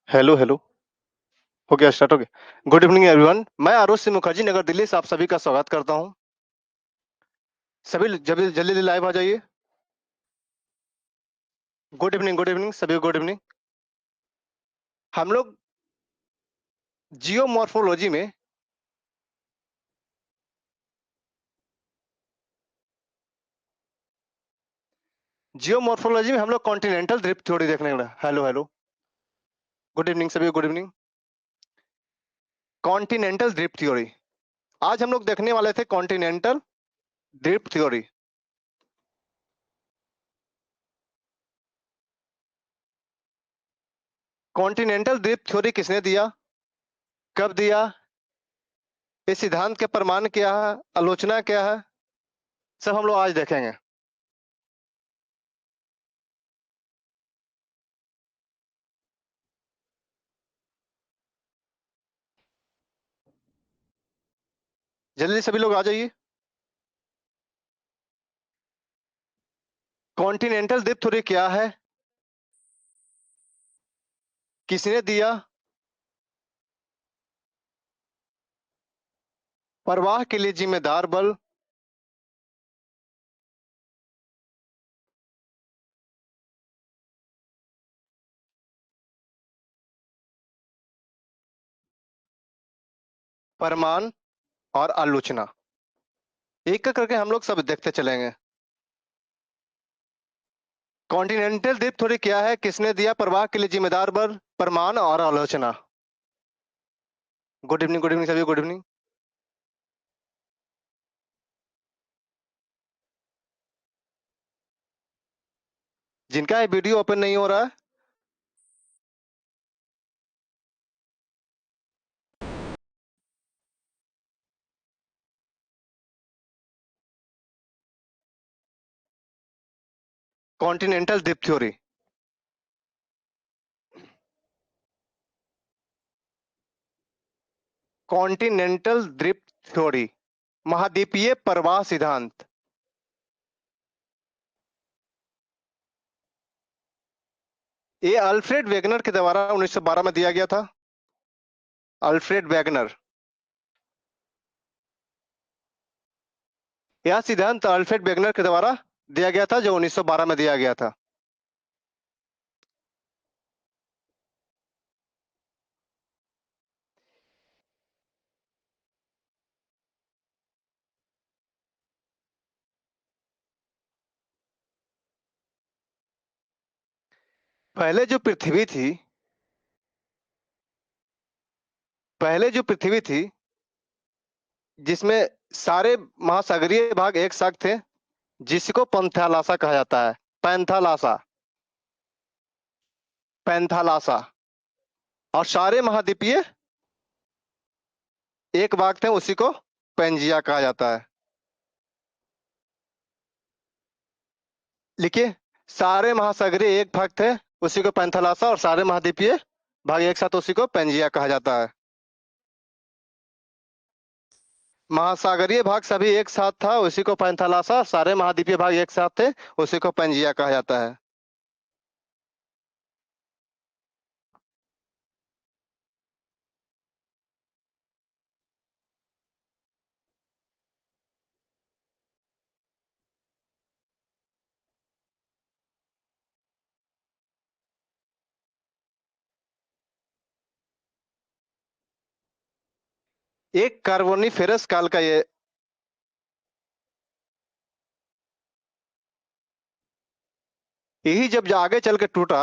Hello hello. हो गया, start हो गया। गुड इवनिंग एवरीवन, मैं आरुष सिंह मुखर्जी नगर दिल्ली से आप सभी का स्वागत करता हूं। सभी जल्दी जल्दी जल्दी लाइव आ जाइए। गुड इवनिंग सभी, गुड इवनिंग। हम लोग जियोमॉर्फोलॉजी में जियोमॉर्फोलॉजी में हम लोग कॉन्टिनेंटल ड्रिफ्ट थ्योरी देखने वाला। Hello hello. गुड इवनिंग सभी, good evening. Continental drift theory आज हम लोग देखने वाले थे। Continental drift theory. Continental drift theory किसने दिया, कब दिया, इस सिद्धांत के प्रमाण क्या है, आलोचना क्या है, सब हम लोग आज देखेंगे। जल्दी सभी लोग आ जाइए। कॉन्टिनेंटल ड्रिफ्ट थ्योरी क्या है, किसने दिया, प्रवाह के लिए जिम्मेदार बल, प्रमाण और आलोचना, एक एक करके हम लोग सब देखते चलेंगे। कॉन्टिनेंटल द्वीप थ्योरी क्या है, किसने दिया, प्रवाह के लिए जिम्मेदार बल, प्रमाण और आलोचना। गुड इवनिंग सभी, गुड इवनिंग। जिनका ये वीडियो ओपन नहीं हो रहा है, कॉन्टिनेंटल द्वीप थ्योरी। कॉन्टिनेंटल द्वीप थ्योरी, महाद्वीपीय प्रवाह सिद्धांत। ये अल्फ्रेड वेगनर के द्वारा 1912 में दिया गया था। अल्फ्रेड वेगनर, यह सिद्धांत अल्फ्रेड वेगनर के द्वारा दिया गया था, जो 1912 में दिया गया था। पहले जो पृथ्वी थी, पहले जो पृथ्वी थी जिसमें सारे महासागरीय भाग एक साथ थे, जिसको पंथालासा कहा जाता है। Panthalassa, Panthalassa. और सारे महाद्वीपीय एक भाग थे, उसी को पेंजिया कहा जाता है। लिखिए, सारे महासागरीय एक भाग थे, उसी को पैंथालासा, और सारे महाद्वीपीय भाग एक साथ, उसी को पेंजिया कहा जाता है। महासागरीय भाग सभी एक साथ था, उसी को पैंथालासा, सारे महाद्वीपीय भाग एक साथ थे, उसी को पेंजिया कहा जाता है। एक कार्बोनिफेरस काल का ये, यही जब आगे चल के टूटा,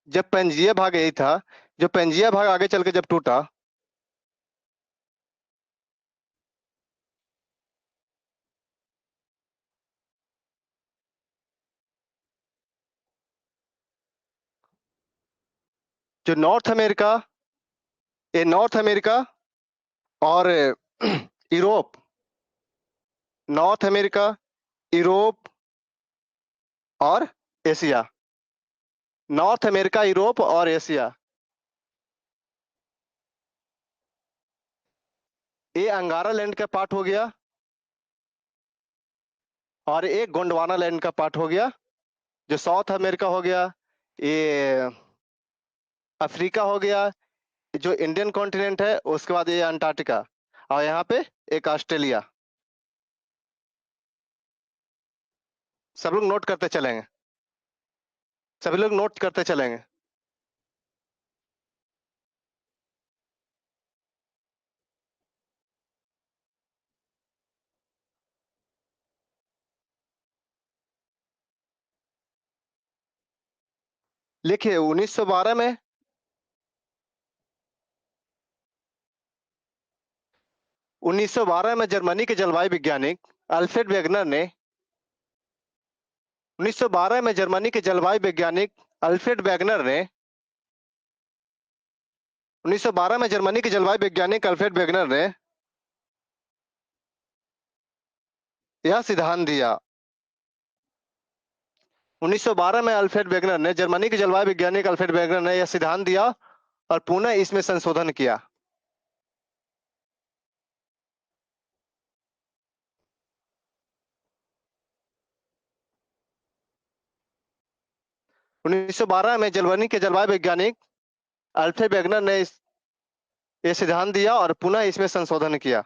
जब पेंजिया भाग यही था, जो पेंजिया भाग आगे चल के जब टूटा, जो नॉर्थ अमेरिका, ये नॉर्थ अमेरिका और यूरोप, नॉर्थ अमेरिका, यूरोप और एशिया, नॉर्थ अमेरिका, यूरोप और एशिया, ये अंगारा लैंड का पार्ट हो गया, और एक गोंडवाना लैंड का पार्ट हो गया। जो साउथ अमेरिका हो गया, ये अफ्रीका हो गया, जो इंडियन कॉन्टिनेंट है, उसके बाद ये अंटार्कटिका, और यहाँ पे एक ऑस्ट्रेलिया। सब लोग नोट करते चलेंगे, सभी लोग नोट करते चलेंगे। लिखिए 1912 में, 1912 में जर्मनी के जलवायु वैज्ञानिक अल्फ्रेड वेगनर ने 1912 में जर्मनी के जलवायु वैज्ञानिक अल्फ्रेड वेगनर ने 1912 में जर्मनी के जलवायु वैज्ञानिक अल्फ्रेड वेगनर ने यह सिद्धांत दिया। 1912 में अल्फ्रेड वेगनर ने, जर्मनी के जलवायु वैज्ञानिक अल्फ्रेड वेगनर ने यह सिद्धांत दिया और पुनः इसमें संशोधन किया। 1912 में जर्मनी के जलवायु वैज्ञानिक अल्फ्रेड वेगनर ने यह सिद्धांत दिया और पुनः इसमें संशोधन किया।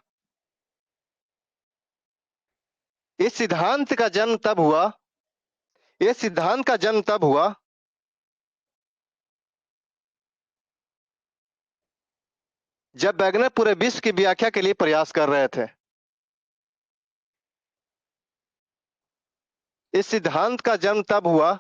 इस सिद्धांत का जन्म तब हुआ, इस सिद्धांत का जन्म तब हुआ जब वेगनर पूरे विश्व की व्याख्या के लिए प्रयास कर रहे थे। इस सिद्धांत का जन्म तब हुआ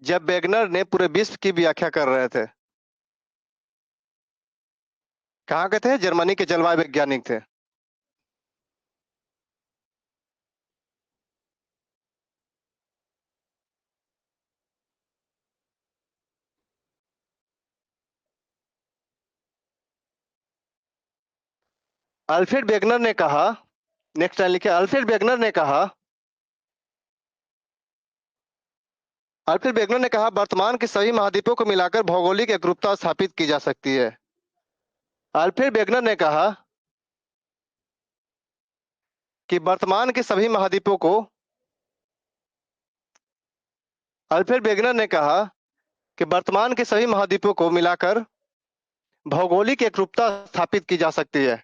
जब वेगनर ने पूरे विश्व की व्याख्या कर रहे थे। कहाँ के थे? जर्मनी के जलवायु वैज्ञानिक थे। अल्फ्रेड वेगनर ने कहा, नेक्स्ट लाइन लिखिए, अल्फ्रेड वेगनर ने कहा, अल्फ्रेड वेगनर ने कहा, वर्तमान के सभी महाद्वीपों को मिलाकर भौगोलिक एकरूपता स्थापित की जा सकती है। अल्फ्रेड वेगनर ने कहा कि वर्तमान के सभी महाद्वीपों को, अल्फ्रेड वेगनर ने कहा कि वर्तमान के सभी महाद्वीपों को मिलाकर भौगोलिक एकरूपता स्थापित की जा सकती है।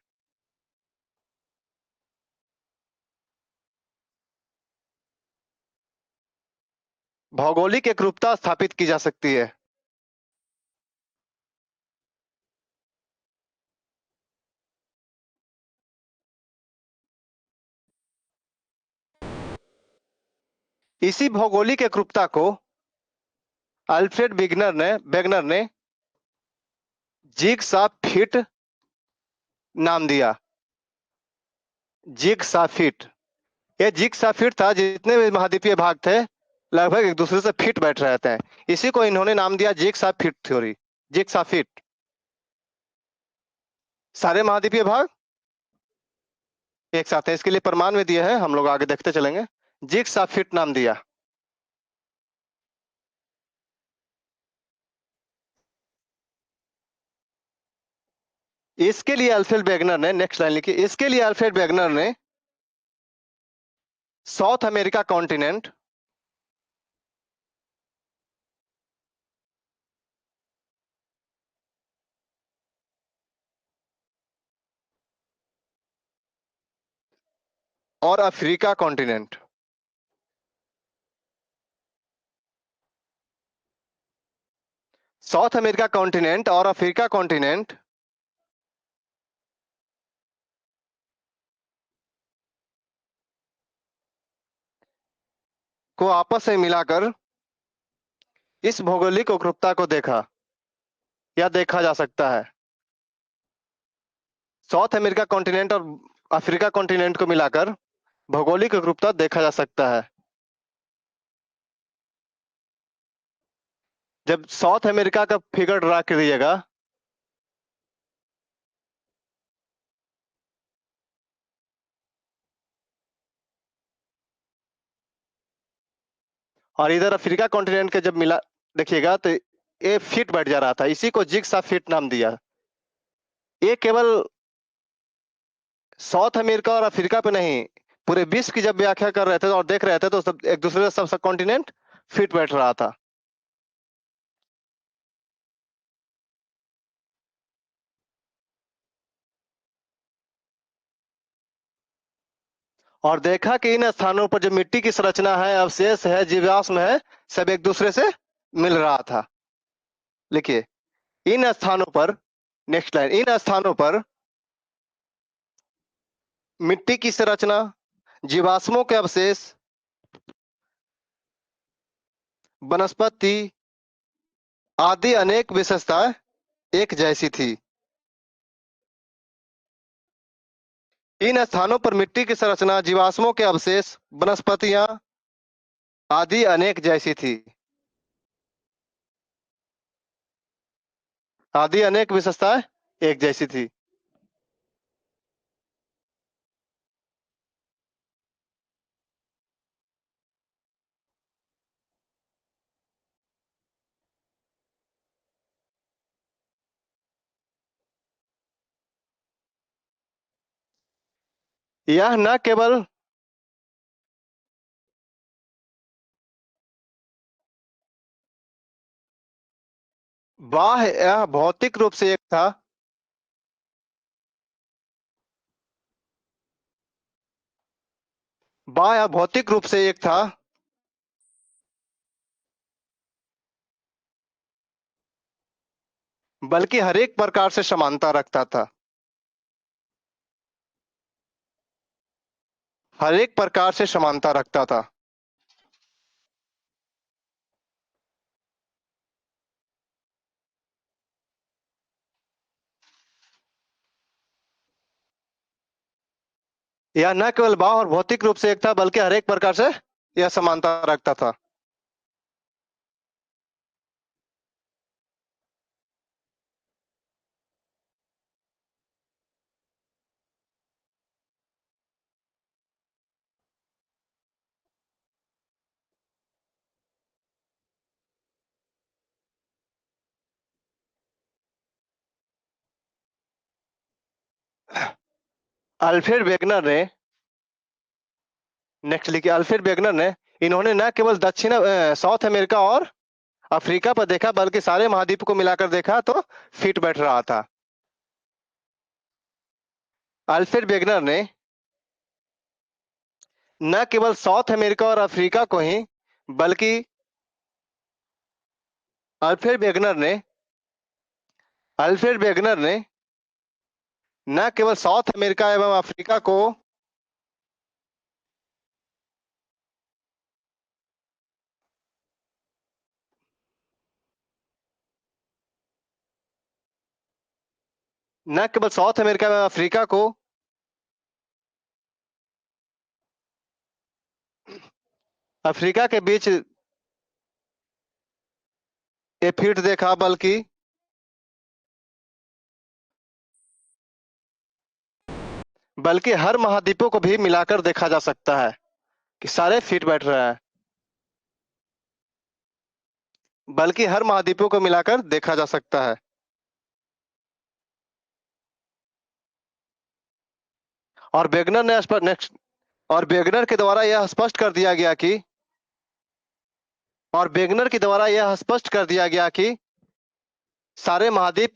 भौगोलिक एकरूपता स्थापित की जा सकती है। इसी भौगोलिक एकरूपता को अल्फ्रेड वेगनर ने जिगसॉ फिट नाम दिया। जिगसॉ फिट, ये जिगसॉ फिट था, जितने भी महाद्वीपीय भाग थे लगभग एक दूसरे से फिट बैठ रहे थे। इसी को इन्होंने नाम दिया jigsaw fit theory. Jigsaw fit, सारे महाद्वीपीय भाग एक साथ है, इसके लिए प्रमाण में दिए हैं, हम लोग आगे देखते चलेंगे। जिगसॉ फिट नाम दिया। इसके लिए अल्फ्रेड वेगनर ने, नेक्स्ट लाइन लिखिए, इसके लिए अल्फ्रेड वेगनर ने साउथ अमेरिका कॉन्टिनेंट और Africa continent, south America continent और अफ्रीका कॉन्टिनेंट को आपस में मिलाकर इस भौगोलिक एकरूपता को देखा या देखा जा सकता है। साउथ अमेरिका कॉन्टिनेंट और अफ्रीका कॉन्टिनेंट को मिलाकर भौगोलिक एकरूपता देखा जा सकता है। जब साउथ अमेरिका का फिगर ड्रा करिएगा, और इधर अफ्रीका कॉन्टिनेंट के जब मिला देखिएगा, तो ये फिट बैठ जा रहा था, इसी को जिग्सा फिट नाम दिया। ये केवल साउथ अमेरिका और अफ्रीका पे नहीं, पूरे विश्व की जब व्याख्या कर रहे थे और देख रहे थे तो सब एक दूसरे से सब कॉन्टिनेंट फिट बैठ रहा था। और देखा कि इन स्थानों पर जो मिट्टी की संरचना है, अवशेष है, जीवाश्म है, सब एक दूसरे से मिल रहा था। लिखिए, इन स्थानों पर, नेक्स्ट लाइन, इन स्थानों पर मिट्टी की संरचना, जीवाश्मों के अवशेष, वनस्पति आदि अनेक विशेषताएं एक जैसी थी। इन स्थानों पर मिट्टी की संरचना, जीवाश्मों के अवशेष, वनस्पतियां आदि अनेक जैसी थी। आदि अनेक विशेषताएं एक जैसी थी। यह न केवल बाह्य, यह भौतिक रूप से एक था, बाह्य भौतिक रूप से एक था, बल्कि हर एक प्रकार से समानता रखता था। हर एक प्रकार से समानता रखता था। यह न केवल बाह्य और भौतिक रूप से एक था, बल्कि हर एक प्रकार से यह समानता रखता था। अल्फ्रेड वेगनर ने, नेक्स्ट लिखिए, अल्फ्रेड वेगनर ने, इन्होंने न केवल साउथ अमेरिका और अफ्रीका पर देखा, बल्कि सारे महाद्वीप को मिलाकर देखा तो फिट बैठ रहा था। अल्फ्रेड वेगनर ने न केवल साउथ अमेरिका और अफ्रीका को ही, बल्कि अल्फ्रेड वेगनर ने अल्फ्रेड वेगनर ने न केवल साउथ अमेरिका एवं अफ्रीका को, न केवल साउथ अमेरिका एवं अफ्रीका को अफ्रीका के बीच ये फिट देखा, बल्कि हर महाद्वीपों को भी मिलाकर देखा जा सकता है कि सारे फिट बैठ रहे हैं। बल्कि हर महाद्वीपों को मिलाकर देखा जा सकता है। और वेगनर ने नेक्स्ट, और वेगनर के द्वारा यह स्पष्ट कर दिया गया कि और वेगनर के द्वारा यह स्पष्ट कर दिया गया कि सारे महाद्वीप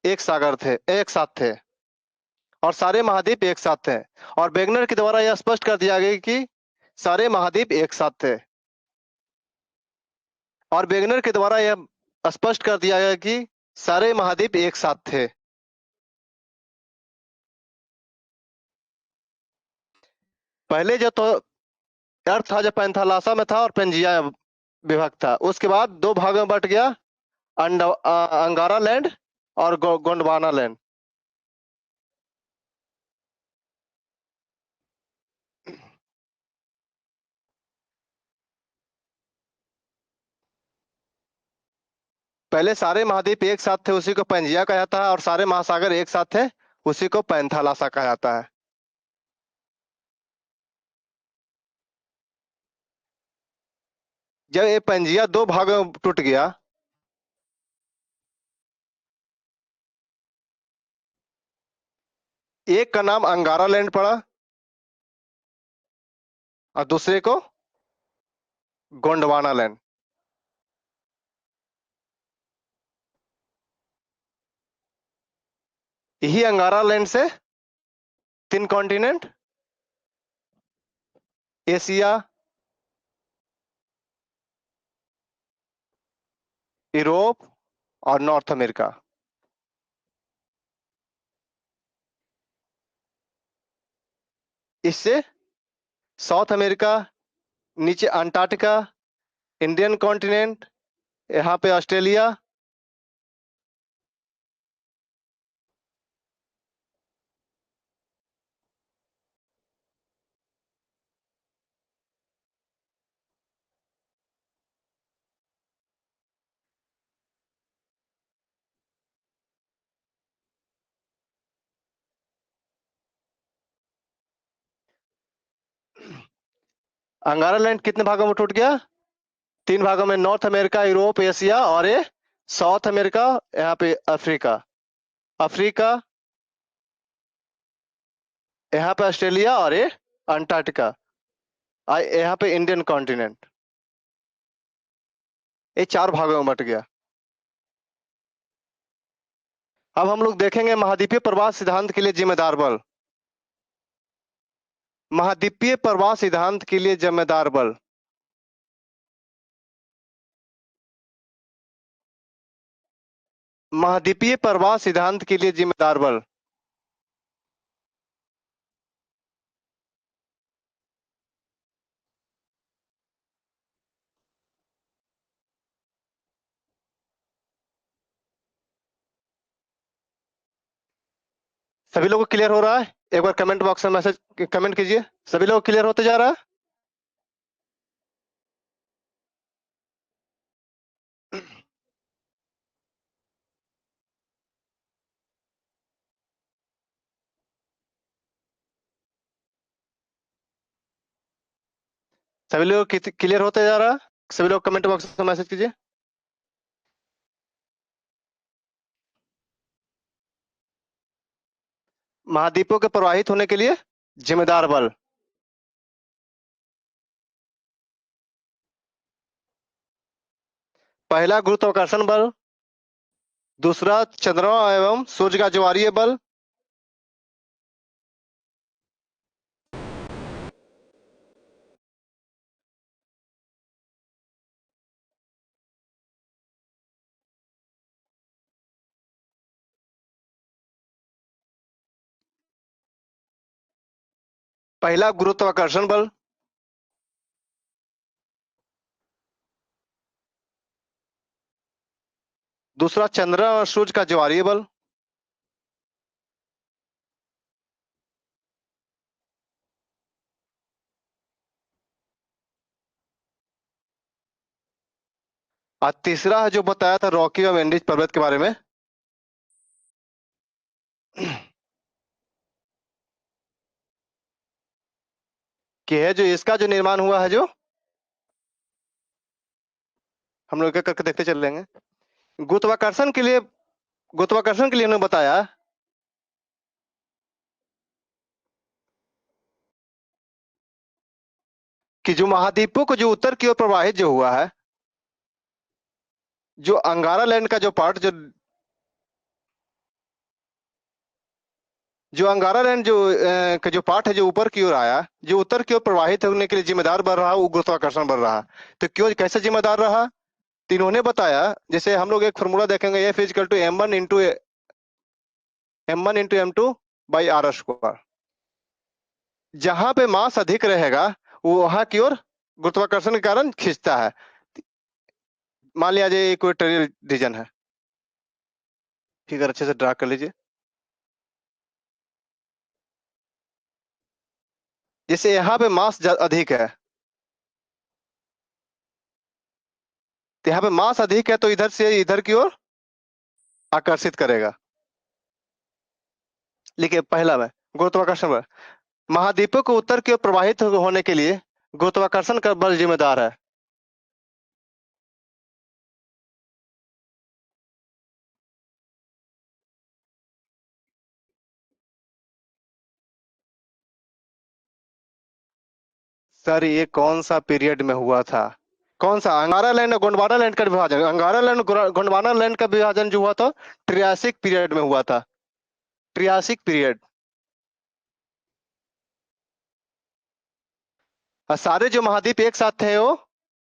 एक साथ थे, और सारे महाद्वीप एक साथ थे। और वेगनर के द्वारा यह स्पष्ट कर दिया गया कि सारे महाद्वीप एक साथ थे। और वेगनर के द्वारा यह स्पष्ट कर दिया गया कि सारे महाद्वीप एक साथ थे। पहले जो तो अर्थ था, जो पैंथालासा में था और पेंजिया विभक्त था, उसके बाद दो भागों में बट गया, अंगारा लैंड और गोंडवाना लैंड। पहले सारे महाद्वीप एक साथ थे, उसी को पेंजिया कहा जाता है, और सारे महासागर एक साथ थे, उसी को पैंथालासा कहा जाता है। जब ये पेंजिया दो भागों में टूट गया, एक का नाम अंगारा लैंड पड़ा और दूसरे को गोंडवाना लैंड। यही अंगारा लैंड से तीन कॉन्टिनेंट, एशिया, यूरोप और नॉर्थ अमेरिका। इससे साउथ अमेरिका, नीचे अंटार्कटिका, इंडियन कॉन्टिनेंट, यहाँ पे ऑस्ट्रेलिया। अंगारा लैंड कितने भागों में टूट गया? तीन भागों में, नॉर्थ अमेरिका, यूरोप, एशिया और ये साउथ अमेरिका, यहाँ पे अफ्रीका। अफ्रीका, यहाँ पे ऑस्ट्रेलिया और ये अंटार्कटिका, यहाँ पे इंडियन कॉन्टिनेंट। ये चार भागों में बट गया। अब हम लोग देखेंगे महाद्वीपीय प्रवास सिद्धांत के लिए जिम्मेदार बल। महाद्वीपीय प्रवास सिद्धांत के लिए जिम्मेदार बल। महाद्वीपीय प्रवास सिद्धांत के लिए जिम्मेदार बल। सभी लोगों को क्लियर हो रहा है? एक बार कमेंट बॉक्स में मैसेज कमेंट कीजिए। सभी लोग क्लियर होते जा रहा है? सभी लोग क्लियर होते जा रहा है? सभी लोग कमेंट बॉक्स में मैसेज कीजिए। महाद्वीपों के प्रवाहित होने के लिए जिम्मेदार बल। पहला गुरुत्वाकर्षण बल, दूसरा चंद्रमा एवं सूर्य का ज्वारीय बल, पहला गुरुत्वाकर्षण बल, दूसरा चंद्रमा और सूर्य का ज्वारीय बल, और तीसरा है जो बताया था रॉकी और एंडीज पर्वत के बारे में, कि है जो इसका जो निर्माण हुआ है, जो हम लोग एक-एक करके देखते चलेंगे। गुरुत्वाकर्षण के लिए, गुरुत्वाकर्षण के लिए उन्होंने बताया कि जो महाद्वीपों को जो उत्तर की ओर प्रवाहित जो हुआ है, जो अंगारा लैंड का जो पार्ट, जो अंगारा लैंड जो का जो पार्ट है जो ऊपर की ओर आया, जो उत्तर की ओर प्रवाहित होने के लिए जिम्मेदार बन रहा, वो गुरुत्वाकर्षण बन रहा। तो क्यों, कैसे जिम्मेदार रहा? तो इन्होंने बताया, जैसे हम लोग एक फॉर्मूला देखेंगे, F is equal to m1 into m2 by R square. जहां पे मास अधिक रहेगा वो वहां की ओर गुरुत्वाकर्षण के कारण खींचता है। मान लिया जाए इक्वेटोरियल रीजन है, फिगर अच्छे से ड्रा कर लीजिए। जैसे यहाँ पे मास अधिक है, तो यहाँ पे मास अधिक है तो इधर से इधर की ओर आकर्षित करेगा। लिखिए पहला में गुरुत्वाकर्षण बल, महाद्वीपों को उत्तर की ओर प्रवाहित होने के लिए गुरुत्वाकर्षण का बल जिम्मेदार है। सर ये कौन सा पीरियड में हुआ था? कौन सा? अंगारा लैंड और गोंडवाना लैंड का विभाजन, अंगारा लैंड गोंडवाना लैंड का विभाजन जो हुआ था ट्रियासिक पीरियड में हुआ था। Triassic period. और सारे जो महाद्वीप एक साथ थे वो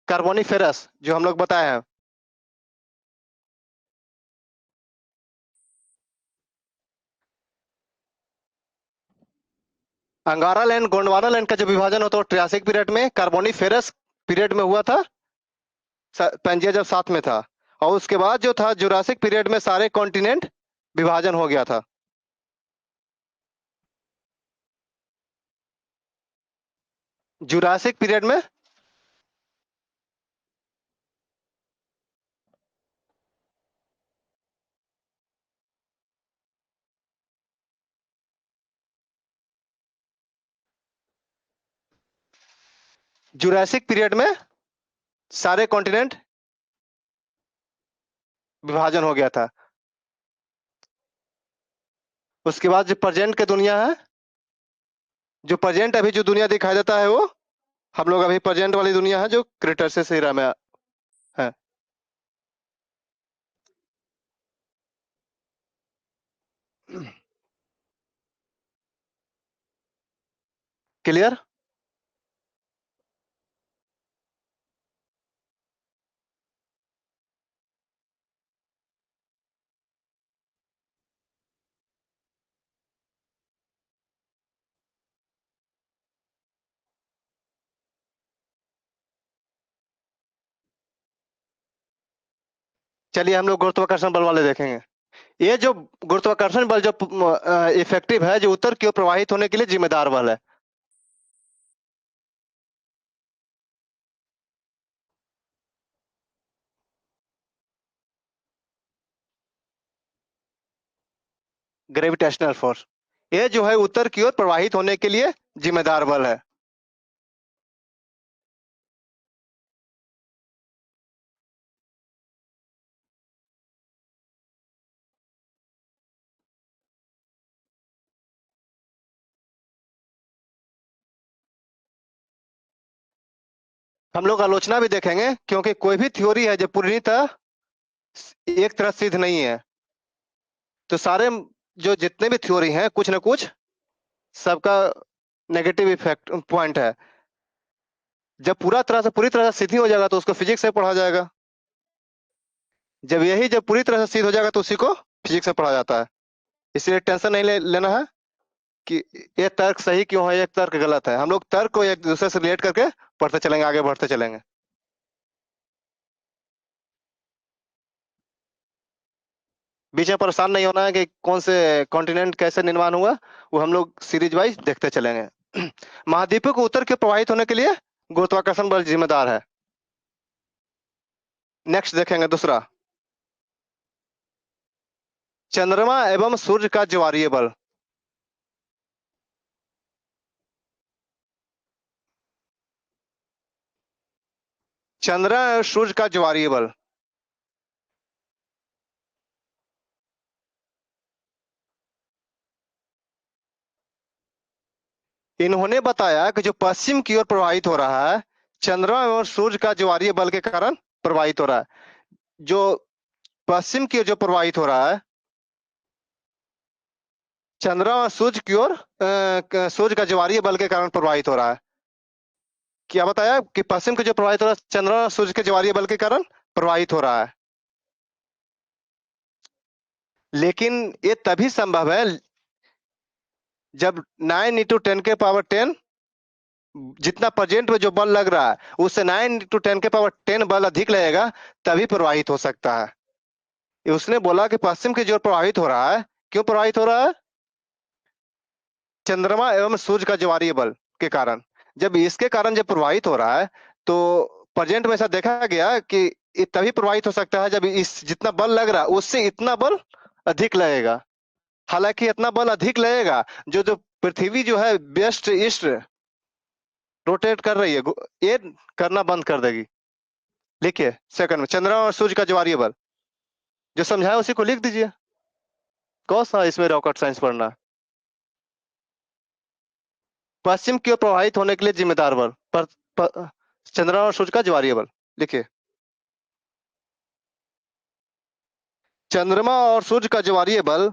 कार्बोनिफेरस जो हम लोग बताए हैं। अंगारा लैंड गोंडवाना लैंड का जो विभाजन होता है ट्रियासिक पीरियड में, कार्बोनिफेरस पीरियड में हुआ था। पेंजिया जब साथ में था। और उसके बाद जो था जुरासिक पीरियड में सारे कॉन्टिनेंट विभाजन हो गया था। जुरासिक पीरियड में। जुरासिक पीरियड में सारे कॉन्टिनेंट विभाजन हो गया था। उसके बाद जो प्रेजेंट की दुनिया है, जो प्रेजेंट अभी जो दुनिया दिखाई देता है वो हम लोग अभी प्रेजेंट वाली दुनिया है जो क्रेटैसिस एरा में है। क्लियर? चलिए हम लोग गुरुत्वाकर्षण बल वाले देखेंगे। ये जो गुरुत्वाकर्षण बल जो इफेक्टिव है, जो उत्तर की ओर प्रवाहित होने के लिए जिम्मेदार बल है। Gravitational force. ये जो है उत्तर की ओर प्रवाहित होने के लिए जिम्मेदार बल है। हम लोग आलोचना भी देखेंगे क्योंकि कोई भी थ्योरी है जो पूरी तरह एक तरह सिद्ध नहीं है। तो सारे जो जितने भी थ्योरी हैं कुछ ना कुछ सबका नेगेटिव इफेक्ट पॉइंट है। जब पूरी तरह से सिद्ध ही हो जाएगा तो उसको फिजिक्स से पढ़ा जाएगा। जब पूरी तरह से सिद्ध हो जाएगा तो उसी को फिजिक्स से पढ़ा जाता है। इसलिए टेंशन नहीं लेना है कि ये तर्क सही क्यों है, ये तर्क गलत है। हम लोग तर्क को एक दूसरे से रिलेट करके पढ़ते चलेंगे, आगे बढ़ते चलेंगे। बीच में परेशान नहीं होना है कि कौन से कॉन्टिनेंट कैसे निर्माण हुआ, वो हम लोग सीरीज वाइज देखते चलेंगे। महाद्वीपों को उत्तर के प्रवाहित होने के लिए गुरुत्वाकर्षण बल जिम्मेदार है। नेक्स्ट देखेंगे दूसरा, चंद्रमा एवं सूर्य का ज्वारीय बल। चंद्रमा और सूर्य का ज्वारीय बल। इन्होंने बताया कि जो पश्चिम की ओर प्रवाहित हो रहा है चंद्रमा और सूर्य का ज्वारीय बल के कारण प्रवाहित हो रहा है। जो पश्चिम की ओर जो प्रवाहित हो रहा है चंद्रमा और सूर्य की ओर सूर्य का ज्वारीय बल के कारण प्रवाहित हो रहा है। क्या बताया कि पश्चिम के जो प्रवाहित हो रहा है चंद्रमा और सूर्य के ज्वारीय बल के कारण प्रवाहित हो रहा है। लेकिन ये तभी संभव है जब 9 × 10⁻10 जितना प्रेजेंट में जो बल लग रहा है उससे 9 × 10⁻10 बल अधिक लगेगा, तभी प्रवाहित हो सकता है। उसने बोला कि पश्चिम की जो प्रवाहित हो रहा है, क्यों प्रवाहित हो रहा है? चंद्रमा एवं सूर्य का ज्वारीय बल के कारण। जब इसके कारण जब प्रवाहित हो रहा है तो प्रेजेंट में ऐसा देखा गया कि ये तभी प्रवाहित हो सकता है जब इस जितना बल लग रहा है उससे इतना बल अधिक लगेगा। हालांकि इतना बल अधिक लगेगा जो जो पृथ्वी जो है वेस्ट ईस्ट रोटेट कर रही है, ये करना बंद कर देगी। लिखिए सेकंड में चंद्रमा और सूर्य का ज्वारीय बल, जो समझाया उसी को लिख दीजिए। कौन सा इसमें रॉकेट साइंस पढ़ना? पश्चिम की ओर प्रवाहित होने के लिए जिम्मेदार बल चंद्रमा और सूर्य का ज्वारीय बल। लिखिए, चंद्रमा और सूर्य का ज्वारीय बल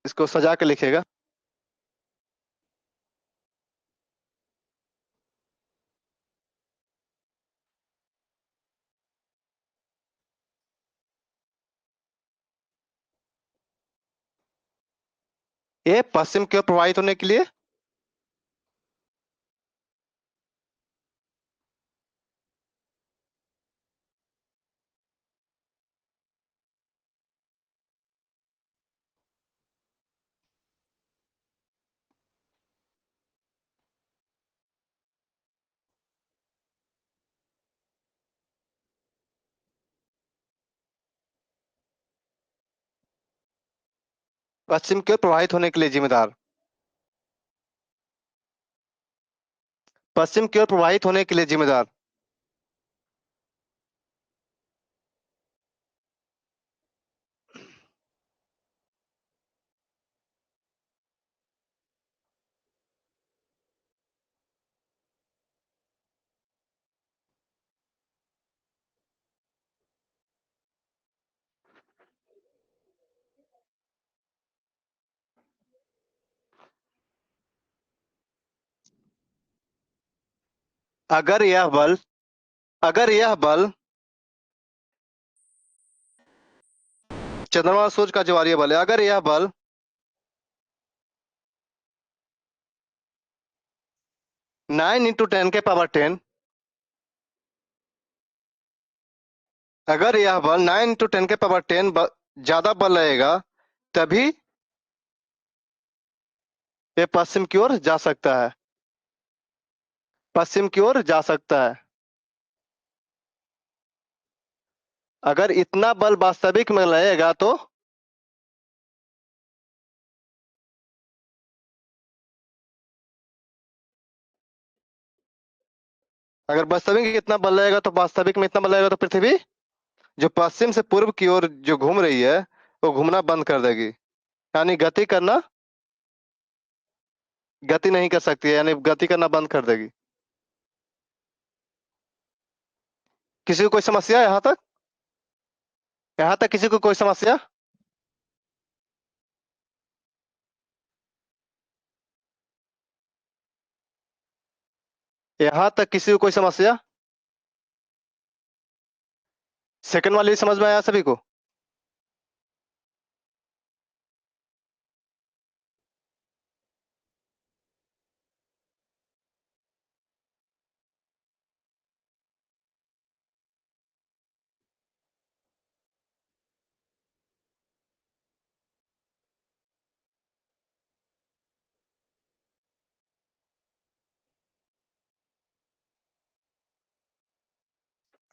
इसको सजा के लिखेगा। ये पश्चिम की ओर प्रवाहित होने के लिए पश्चिम की ओर प्रवाहित होने के लिए जिम्मेदार पश्चिम की ओर प्रवाहित होने के लिए जिम्मेदार अगर यह बल अगर यह बल चंद्रमा और सूर्य का ज्वारीय बल है, अगर यह बल 9 × 10⁻10 अगर यह बल 9 × 10⁻10 ज्यादा बल रहेगा, तभी ये पश्चिम की ओर जा सकता है। पश्चिम की ओर जा सकता है। अगर इतना बल वास्तविक में लगेगा तो अगर वास्तविक में इतना बल लगेगा तो वास्तविक में इतना बल लगेगा तो पृथ्वी जो पश्चिम से पूर्व की ओर जो घूम रही है वो घूमना बंद कर देगी, यानी गति नहीं कर सकती है, यानी गति करना बंद कर देगी। किसी को कोई समस्या है यहाँ तक किसी को कोई समस्या? यहाँ तक किसी को कोई समस्या? सेकंड वाली समझ में आया सभी को?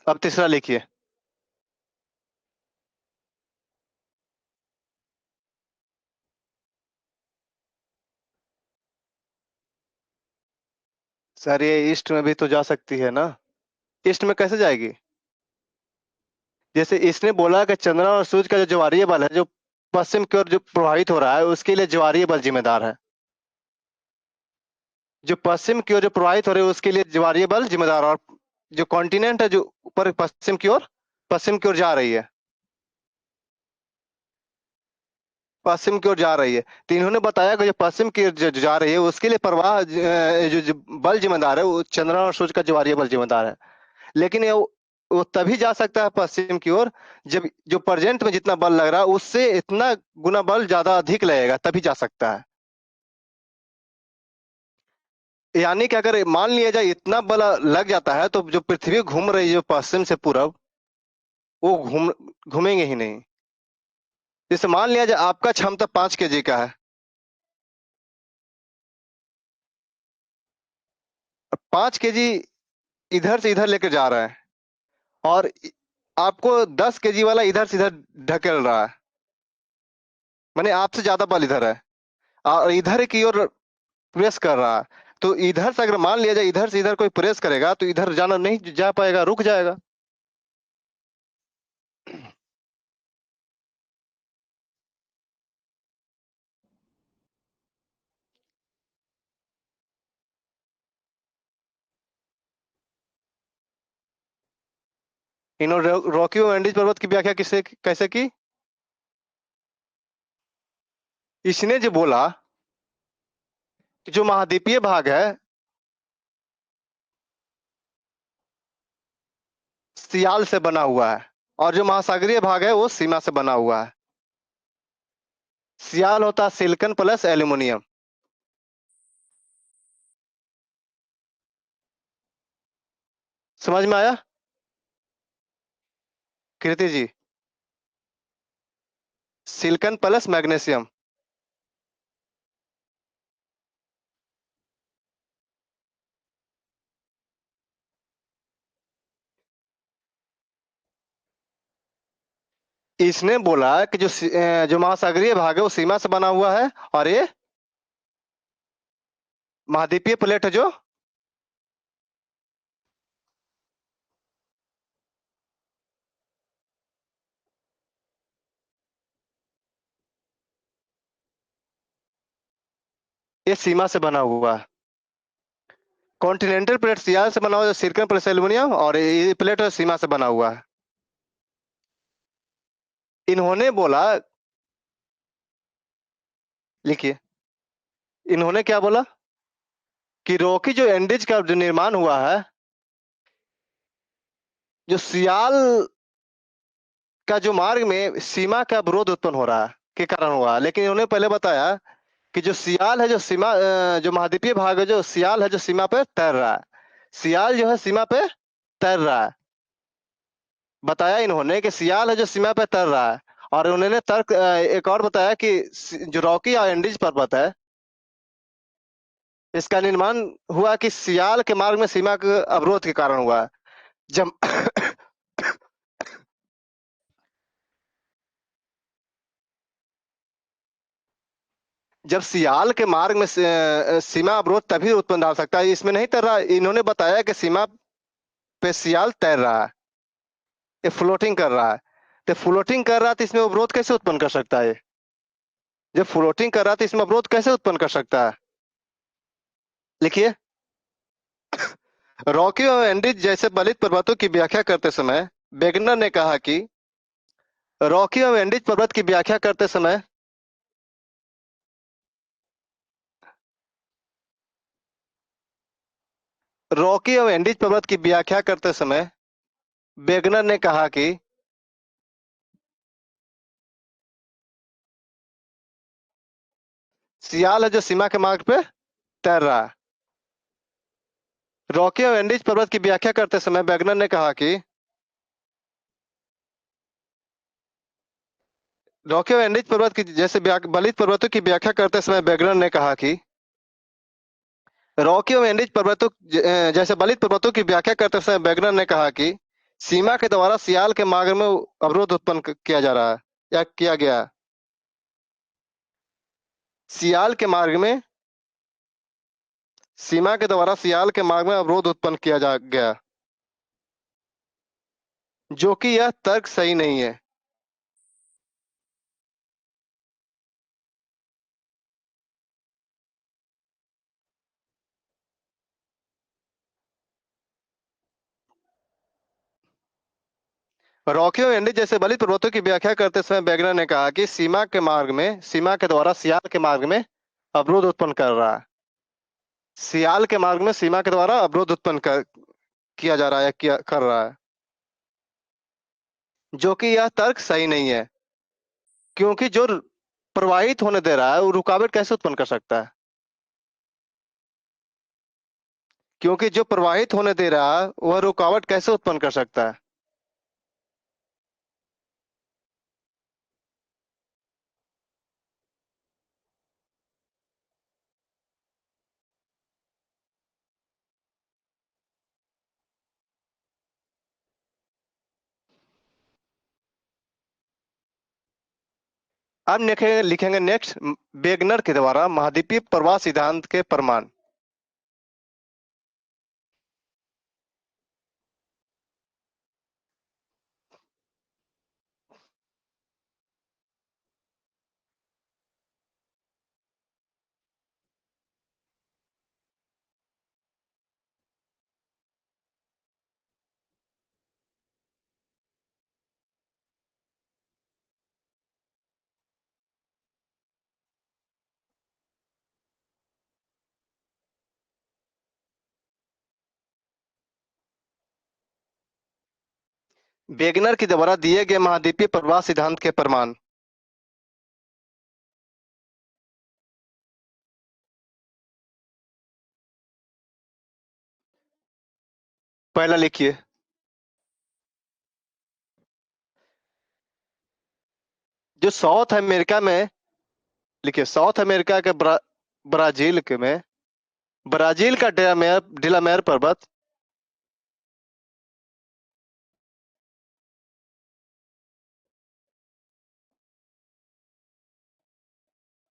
अब तीसरा लिखिए। सर ये ईस्ट में भी तो जा सकती है ना? ईस्ट में कैसे जाएगी? जैसे इसने बोला कि चंद्रमा और सूर्य का जो ज्वारीय बल है, जो पश्चिम की ओर जो प्रभावित हो रहा है, उसके लिए ज्वारीय बल जिम्मेदार है। जो पश्चिम की ओर जो प्रवाहित हो रही है उसके लिए ज्वारीय बल जिम्मेदार, और जो कॉन्टिनेंट है जो ऊपर पश्चिम की ओर जा रही है, पश्चिम की ओर जा रही है, तो इन्होंने बताया कि जो पश्चिम की ओर जो जा रही है उसके लिए प्रवाह जो बल जिम्मेदार है वो चंद्रमा और सूर्य का ज्वारीय बल जिम्मेदार है। लेकिन वो तभी जा सकता है पश्चिम की ओर जब जो प्रेजेंट में जितना बल लग रहा है उससे इतना गुना बल ज्यादा अधिक लगेगा, तभी जा सकता है। यानी कि अगर मान लिया जाए इतना बल लग जाता है तो जो पृथ्वी घूम रही है जो पश्चिम से पूरब, वो घूमेंगे ही नहीं। जैसे मान लिया जाए आपका क्षमता 5 kg का है, 5 kg इधर से इधर लेकर जा रहा है, और आपको 10 kg वाला इधर से इधर ढकेल रहा है, माने आपसे ज्यादा बल इधर है और इधर की ओर प्रेस कर रहा है। तो इधर से अगर मान लिया जाए इधर से इधर कोई प्रेस करेगा तो इधर जाना नहीं जा पाएगा, रुक जाएगा। इन्होंने रॉकी और एंडीज पर्वत की व्याख्या किसे कैसे की? इसने जो बोला कि जो महाद्वीपीय भाग है सियाल से बना हुआ है और जो महासागरीय भाग है वो सीमा से बना हुआ है। सियाल होता है सिलिकन प्लस एल्यूमिनियम। समझ में आया Kriti ji? Silicon plus magnesium. इसने बोला कि जो महासागरीय भाग है वो सीमा से बना हुआ है और ये महाद्वीपीय प्लेट है जो ये सीमा से बना हुआ है। कॉन्टिनेंटल प्लेट सियाल से बना हुआ है, सिलिकन प्लस एल्यूमिनियम, और ये प्लेट सीमा से बना हुआ है। इन्होंने बोला, लिखिए, इन्होंने क्या बोला कि रॉकी जो एंडीज का जो निर्माण हुआ है जो सियाल का जो मार्ग में सीमा का विरोध उत्पन्न हो रहा है के कारण हुआ है। लेकिन इन्होंने पहले बताया कि जो सियाल है जो सीमा जो महाद्वीपीय भाग है जो सियाल है जो सीमा पे तैर रहा है। सियाल जो है सीमा पे तैर रहा है। बताया इन्होंने कि सियाल है जो सीमा पे तैर रहा है। और उन्होंने तर्क एक और बताया कि जो रॉकी और एंडीज पर्वत है इसका निर्माण हुआ कि सियाल के मार्ग में सीमा के अवरोध के कारण हुआ है। जब जब सियाल के मार्ग में सीमा अवरोध तभी उत्पन्न हो सकता है, इसमें नहीं तैर रहा। इन्होंने बताया कि सीमा पे सियाल तैर रहा है, ये फ्लोटिंग कर रहा है। तो फ्लोटिंग कर रहा है तो इसमें अवरोध कैसे उत्पन्न कर सकता है? जब फ्लोटिंग कर रहा है तो इसमें अवरोध कैसे उत्पन्न कर सकता है? लिखिए, रॉकी और एंडीज जैसे बलित पर्वतों की व्याख्या करते समय वेगनर ने कहा कि रॉकी और एंडीज पर्वत की व्याख्या करते समय रॉकी और एंडीज पर्वत की व्याख्या करते समय वेगनर ने कहा कि सियाल है जो सीमा के मार्ग पे तैर रहा है। रॉकी और एंडीज पर्वत की व्याख्या करते समय वेगनर ने कहा कि रॉकी और एंडीज पर्वत की जैसे बलित पर्वतों की व्याख्या करते समय वेगनर ने कहा कि रॉकी और एंडीज पर्वतों जैसे बलित पर्वतों की व्याख्या करते समय वेगनर ने कहा कि सीमा के द्वारा सियाल के मार्ग में अवरोध उत्पन्न किया जा रहा है या किया गया है। सियाल के मार्ग में सीमा के द्वारा सियाल के मार्ग में अवरोध उत्पन्न किया जा गया, जो कि यह तर्क सही नहीं है। रॉकी और एंडीज जैसे बलित पर्वतों की व्याख्या करते समय वेगनर ने कहा कि सीमा के द्वारा सियाल के मार्ग में अवरोध उत्पन्न कर रहा है। सियाल के मार्ग में सीमा के द्वारा अवरोध किया जा रहा है, कर रहा है, जो कि यह तर्क सही नहीं है। क्योंकि जो प्रवाहित होने दे रहा है वो रुकावट कैसे उत्पन्न कर सकता है? क्योंकि जो प्रवाहित होने दे रहा है वह रुकावट कैसे उत्पन्न कर सकता है? अब लिखेंगे नेक्स्ट, वेगनर के द्वारा महाद्वीपीय प्रवाह सिद्धांत के प्रमाण। वेगनर के द्वारा दिए गए महाद्वीपीय प्रवाह सिद्धांत के प्रमाण। पहला लिखिए। जो साउथ अमेरिका में, लिखिए साउथ अमेरिका के ब्राजील के में ब्राजील का डिलामेर पर्वत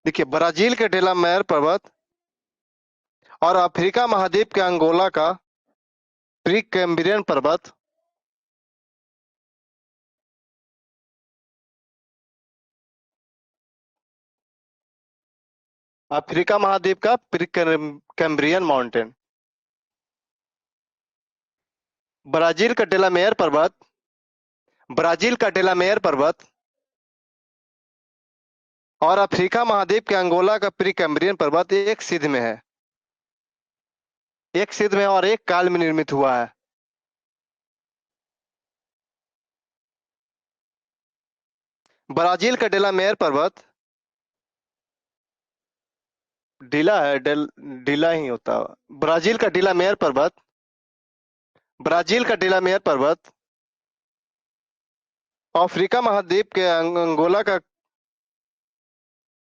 देखिए ब्राजील के डिलामेर पर्वत और अफ्रीका महाद्वीप के अंगोला का प्रीकैम्ब्रियन पर्वत अफ्रीका महाद्वीप का प्रीकैम्ब्रियन माउंटेन, ब्राजील का डिलामेर पर्वत, ब्राजील का डिलामेर पर्वत और अफ्रीका महाद्वीप के अंगोला का प्रीकैम्ब्रियन पर्वत एक सिध में है, एक सिध में और एक काल में निर्मित हुआ है। ब्राजील का डिलामेर पर्वत डीला है, डीला ही होता है। ब्राजील का डिलामेर पर्वत, ब्राजील का डिलामेर पर्वत अफ्रीका महाद्वीप के अंगोला का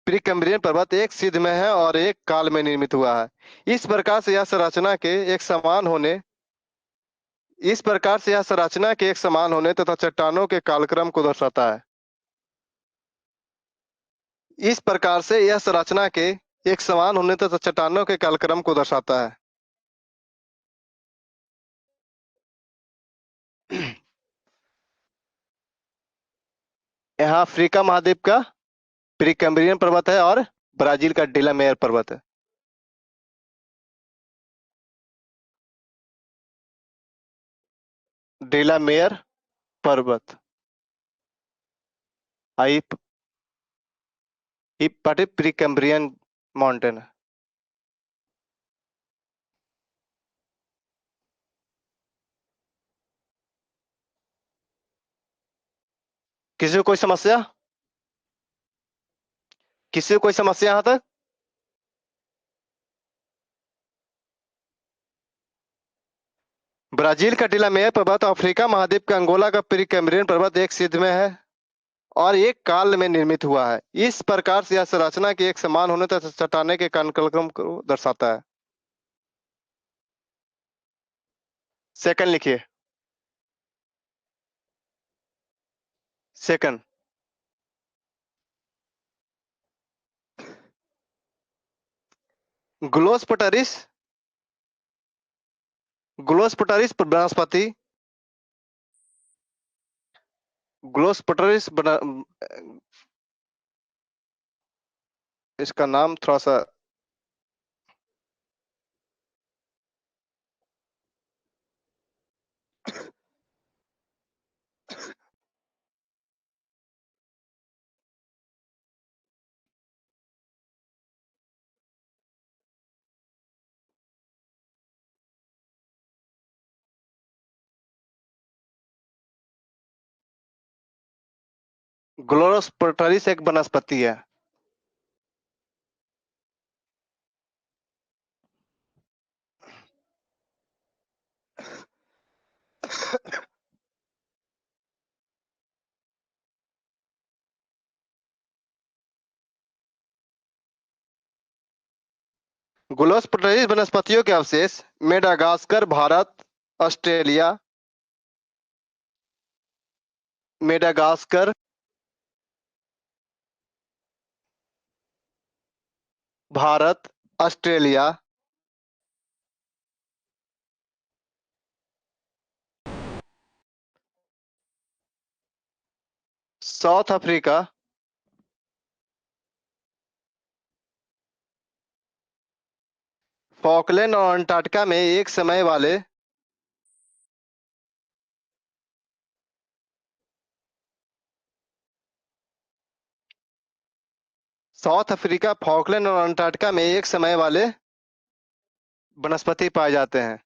प्रीकैम्ब्रियन पर्वत एक सिध में है और एक काल में निर्मित हुआ है। इस प्रकार से यह संरचना के एक समान होने इस प्रकार से यह संरचना के एक समान होने तथा चट्टानों के कालक्रम को दर्शाता है। इस प्रकार से यह संरचना के एक समान होने तथा चट्टानों के कालक्रम को दर्शाता है। यहाँ अफ्रीका महाद्वीप का प्रीकैम्ब्रियन पर्वत है और ब्राजील का डिलामेर पर्वत है। डिलामेर पर्वत आई प्रीकैम्ब्रियन माउंटेन है। किसी को कोई समस्या, किसी को कोई समस्या यहाँ तक? ब्राजील का डिलामेर पर्वत अफ्रीका महाद्वीप के अंगोला का प्रीकैम्ब्रियन पर्वत एक सिध में है और एक काल में निर्मित हुआ है। इस प्रकार से यह संरचना के एक समान होने तथा चट्टाने के कालक्रम को दर्शाता है। सेकंड लिखिए। सेकंड, ग्लोसपटरिस ग्लोसपटरिस वनस्पति, ग्लोसपटरिस इसका नाम थोड़ा सा ग्लोसपटरिस एक वनस्पति है। ग्लोसपटरिस वनस्पतियों के अवशेष Madagascar, Bharat, Australia, Madagascar, Bharat, Australia, south Africa, Falkland और अंटार्कटिका में एक समय वाले साउथ अफ्रीका, फॉकलैंड और अंटार्कटिका में एक समय वाले वनस्पति पाए जाते हैं।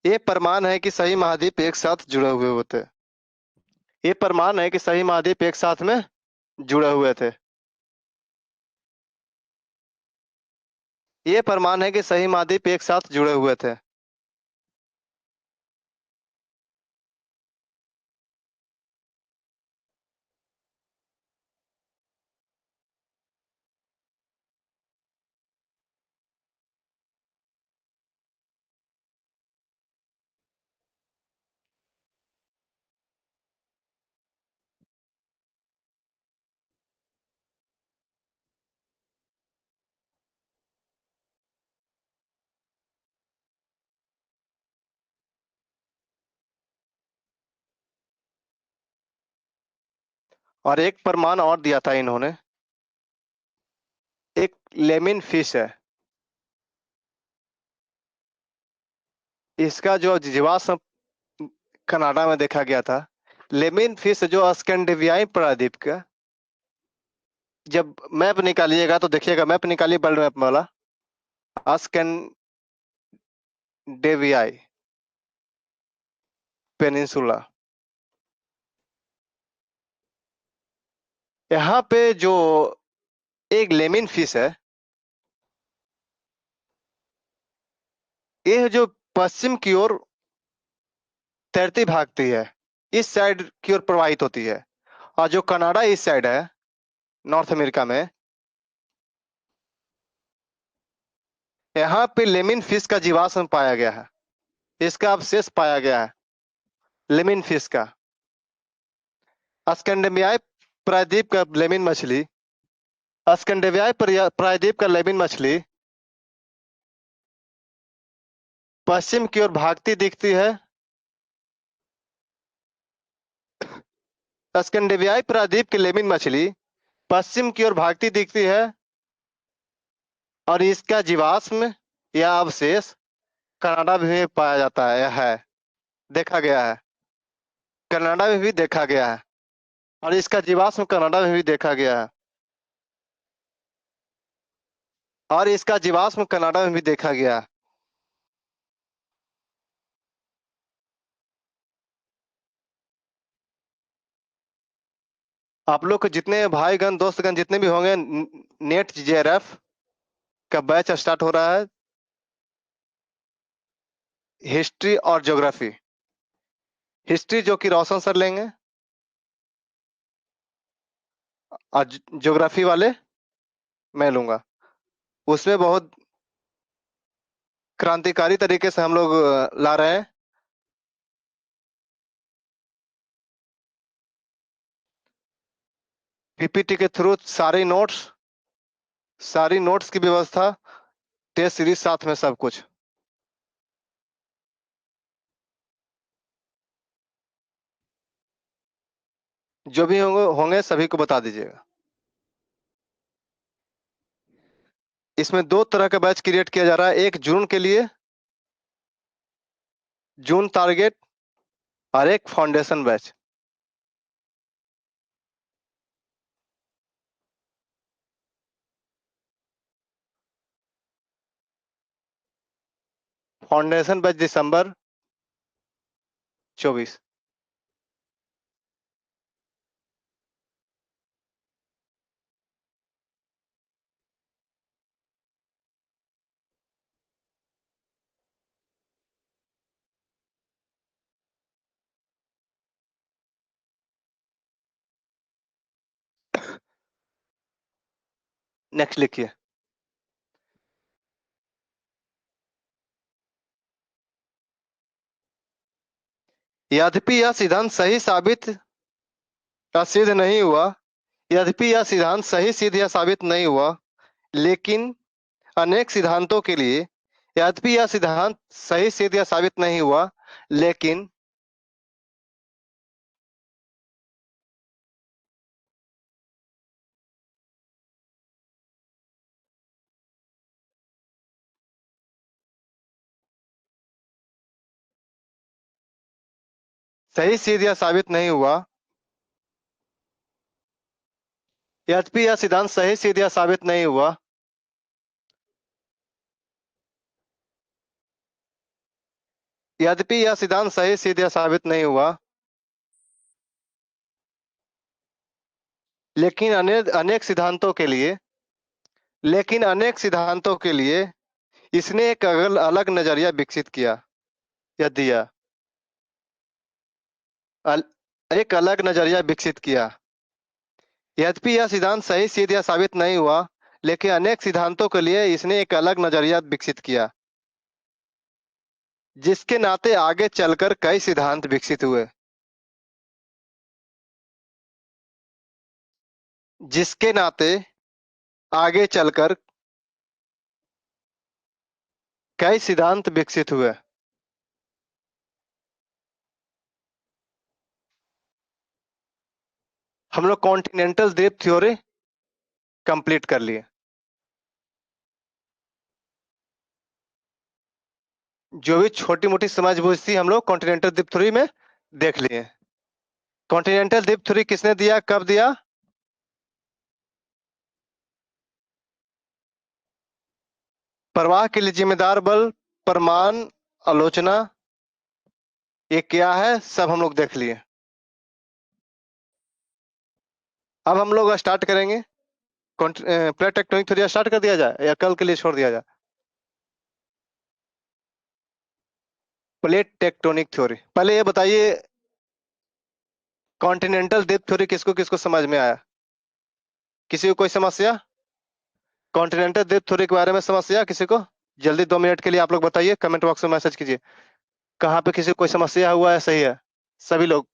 ये प्रमाण है कि सही महाद्वीप एक साथ जुड़े हुए होते हैं। ये प्रमाण है कि सभी महाद्वीप एक साथ में जुड़े हुए थे। ये प्रमाण है कि सही महाद्वीप एक साथ जुड़े हुए थे। और एक प्रमाण और दिया था इन्होंने। एक लेमिन फिश है, इसका जो जीवाश्म कनाडा में देखा गया था। लेमिन फिश जो स्कैंडिनेवियाई प्रायद्वीप का, जब मैप निकालिएगा तो देखिएगा, मैप निकालिए वर्ल्ड मैप वाला, स्कैंडिनेवियाई पेनिनसुला। यहाँ पे जो एक लेमिन फिश है, ये जो पश्चिम की ओर तैरती भागती है, इस साइड की ओर प्रवाहित होती है। और जो कनाडा इस साइड है, नॉर्थ अमेरिका में, यहाँ पे लेमिन फिश का जीवाश्म पाया गया है। इसका अवशेष पाया गया है लेमिन फिश का। स्कैंडिनेवियाई प्रायद्वीप का लेमिन मछली, स्कैंडिनेवियाई प्रायद्वीप का लेमिन मछली पश्चिम की ओर भागती दिखती है। स्कैंडिनेवियाई प्रायद्वीप की लेमिन मछली पश्चिम की ओर भागती दिखती है, और इसका जीवाश्म या अवशेष कनाडा में पाया जाता है, देखा गया है। कनाडा में भी देखा गया है, और इसका जीवाश्म कनाडा में भी देखा गया है, और इसका जीवाश्म कनाडा में भी देखा गया है। आप लोग के जितने भाईगण दोस्तगण जितने भी होंगे, नेट जेआरएफ का बैच स्टार्ट हो रहा है। हिस्ट्री और ज्योग्राफी। हिस्ट्री जो कि रोशन सर लेंगे, और ज्योग्राफी वाले मैं लूंगा। उसमें बहुत क्रांतिकारी तरीके से हम लोग ला रहे हैं। पीपीटी के थ्रू सारी नोट्स की व्यवस्था, टेस्ट सीरीज साथ में सब कुछ। जो भी होंगे होंगे सभी को बता दीजिएगा। इसमें दो तरह का बैच क्रिएट किया जा रहा है, एक जून के लिए, जून टारगेट, और एक फाउंडेशन बैच। फाउंडेशन बैच दिसंबर 24। नेक्स्ट लिखिए। यद्यपि यह सिद्धांत सही साबित या सिद्ध नहीं हुआ, यद्यपि यह सिद्धांत सही सिद्ध या साबित नहीं हुआ, लेकिन अनेक सिद्धांतों के लिए, यद्यपि यह सिद्धांत सही सिद्ध या साबित नहीं हुआ, लेकिन सही सिद्ध या साबित नहीं हुआ, यद्यपि यह सिद्धांत सही सिद्ध या साबित नहीं हुआ, यद्यपि यह सिद्धांत सही सिद्ध या साबित नहीं हुआ, लेकिन अनेक अनेक सिद्धांतों के लिए लेकिन अनेक सिद्धांतों के लिए इसने एक अलग नजरिया विकसित किया या दिया। अल, एक अलग नजरिया विकसित किया। यद्यपि यह सिद्धांत सही सिद्ध या साबित नहीं हुआ, लेकिन अनेक सिद्धांतों के लिए इसने एक अलग नजरिया विकसित किया, जिसके नाते आगे चलकर कई सिद्धांत विकसित हुए। जिसके नाते आगे चलकर कई सिद्धांत विकसित हुए। हम लोग कॉन्टिनेंटल द्वीप थ्योरी कंप्लीट कर लिए। जो भी छोटी मोटी समझ बूझ थी हम लोग कॉन्टिनेंटल द्वीप थ्योरी में देख लिए। कॉन्टिनेंटल द्वीप थ्योरी किसने दिया, कब दिया? प्रवाह के लिए जिम्मेदार बल, परमाणु, आलोचना, ये क्या है सब हम लोग देख लिए। अब हम लोग स्टार्ट करेंगे। प्लेट टेक्टोनिक थ्योरी स्टार्ट कर दिया जाए या कल के लिए छोड़ दिया जाए? प्लेट टेक्टोनिक थ्योरी पहले ये बताइए, कॉन्टिनेंटल द्वीप थ्योरी किसको किसको समझ में आया? किसी को कोई समस्या? कॉन्टिनेंटल द्वीप थ्योरी के बारे में समस्या किसी को? जल्दी 2 मिनट के लिए आप लोग बताइए, कमेंट बॉक्स में मैसेज कीजिए कहाँ पे किसी को कोई समस्या हुआ है। सही है सभी लोग?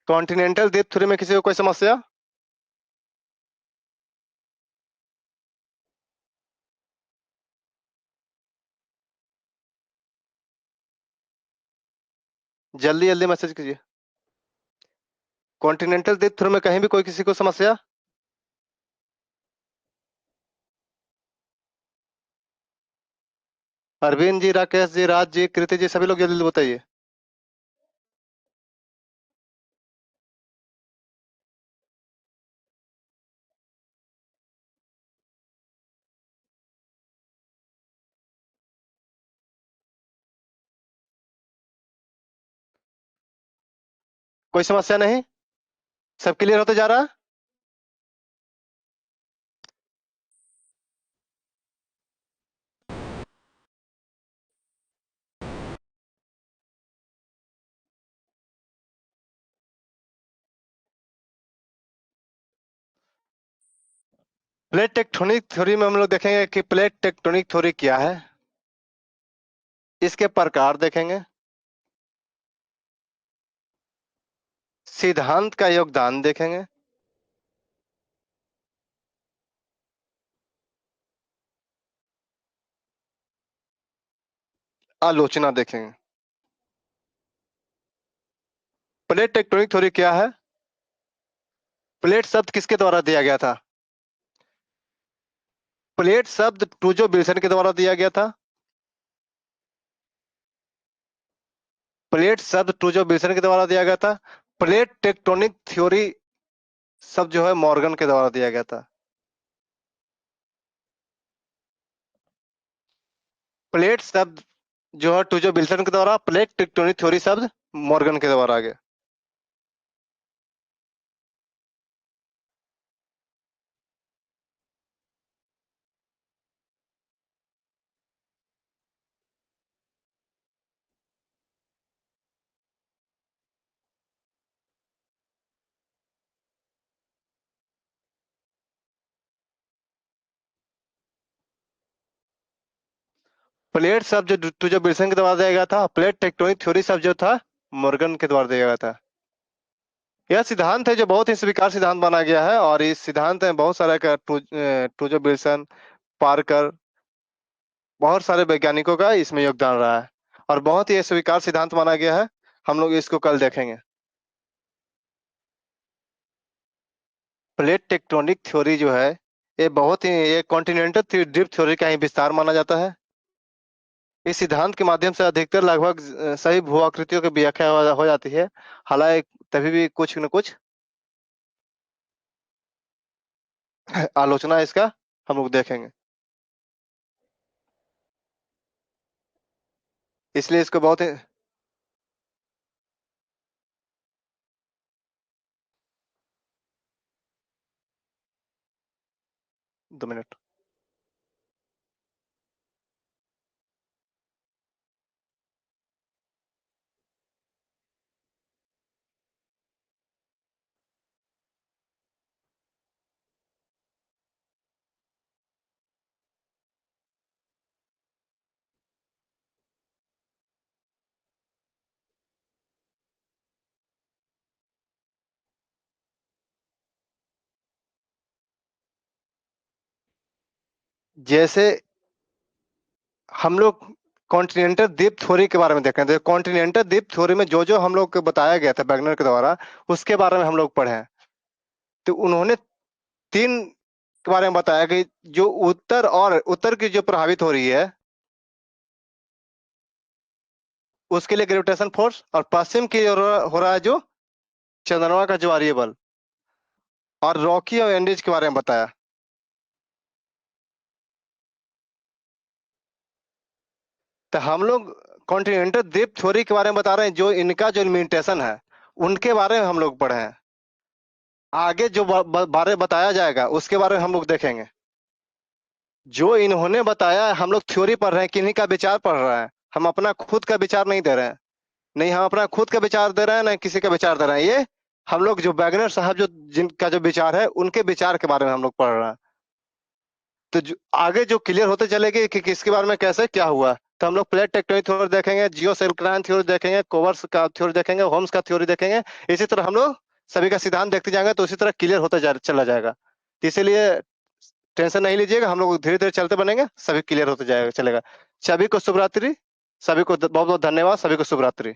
कॉन्टिनेंटल द्वीप थ्योरी में किसी को कोई समस्या? जल्दी जल्दी मैसेज कीजिए। कॉन्टिनेंटल द्वीप थ्योरी में कहीं भी कोई किसी को समस्या? अरविंद जी, राकेश जी, राज जी, कृति जी, सभी लोग जल्दी जल्दी बताइए। कोई समस्या नहीं? सब क्लियर होते जा रहा है? प्लेट टेक्टोनिक थ्योरी में हम लोग देखेंगे कि प्लेट टेक्टोनिक थ्योरी क्या है, इसके प्रकार देखेंगे, सिद्धांत का योगदान देखेंगे, आलोचना देखेंगे। प्लेट टेक्टोनिक थ्योरी क्या है? प्लेट शब्द किसके द्वारा दिया गया था? प्लेट शब्द टूजो विल्सन के द्वारा दिया गया था। प्लेट शब्द टूजो विल्सन के द्वारा दिया गया था। प्लेट टेक्टोनिक थ्योरी शब्द जो है मॉर्गन के द्वारा दिया गया था। प्लेट शब्द जो है टूजो विल्सन के द्वारा, प्लेट टेक्टोनिक थ्योरी शब्द मॉर्गन के द्वारा आ गया। प्लेट शब्द जो टूजो विल्सन के द्वारा दिया गया था, प्लेट टेक्टोनिक थ्योरी शब्द जो था मॉर्गन के द्वारा दिया गया था। यह सिद्धांत है जो बहुत ही स्वीकार सिद्धांत माना गया है, और इस सिद्धांत में बहुत सारा टूजो विल्सन, पार्कर, बहुत सारे वैज्ञानिकों का इसमें योगदान रहा है, और बहुत ही स्वीकार सिद्धांत माना गया है। हम लोग इसको कल देखेंगे। प्लेट टेक्टोनिक थ्योरी जो है ये बहुत ही, ये कॉन्टिनेंटल ड्रिफ्ट थ्योरी का ही विस्तार माना जाता है। इस सिद्धांत के माध्यम से अधिकतर लगभग सही भू-आकृतियों की व्याख्या हो जाती है। हालांकि तभी भी कुछ न कुछ आलोचना इसका हम लोग देखेंगे, इसलिए इसको बहुत ही 2 मिनट। जैसे हम लोग कॉन्टिनेंटल द्वीप थ्योरी के बारे में देख रहे थे। कॉन्टिनेंटल द्वीप थ्योरी में जो जो हम लोग को बताया गया था वैगनर के द्वारा, उसके बारे में हम लोग पढ़े हैं। तो उन्होंने 3 के बारे में बताया कि जो उत्तर की जो प्रभावित हो रही है उसके लिए ग्रेविटेशन फोर्स, और पश्चिम की हो रहा है जो चंद्रमा का ज्वारीय बल, और रॉकी और एंडीज के बारे में बताया। तो हम लोग कॉन्टिनेंटल द्वीप थ्योरी के बारे में बता रहे हैं, जो इनका जो लिमिटेशन है उनके बारे में हम लोग पढ़े हैं। आगे जो बारे बताया जाएगा उसके बारे में हम लोग देखेंगे। जो इन्होंने बताया है, हम लोग थ्योरी पढ़ रहे हैं, किन्हीं का विचार पढ़ रहे हैं, हम अपना खुद का विचार नहीं दे रहे हैं। नहीं हम अपना खुद का विचार दे रहे हैं, ना किसी का विचार दे रहे हैं। ये हम लोग जो वैगनर साहब जो जिनका जो विचार है उनके विचार के बारे में हम लोग पढ़ रहे हैं। तो आगे जो क्लियर होते चलेगी कि किसके बारे में कैसे क्या हुआ, तो हम लोग प्लेट टेक्टोनिक थ्योरी देखेंगे, जियोसेंक्रान थ्योरी देखेंगे, कोवर्स का थ्योरी देखेंगे, होम्स का थ्योरी देखेंगे। इसी तरह हम लोग सभी का सिद्धांत देखते जाएंगे, तो उसी तरह क्लियर होता चला जाएगा। तो इसीलिए टेंशन नहीं लीजिएगा, हम लोग धीरे धीरे चलते बनेंगे, सभी क्लियर होते जाएगा चलेगा। सभी को शुभ रात्रि, सभी को बहुत बहुत धन्यवाद, सभी को शुभ रात्रि।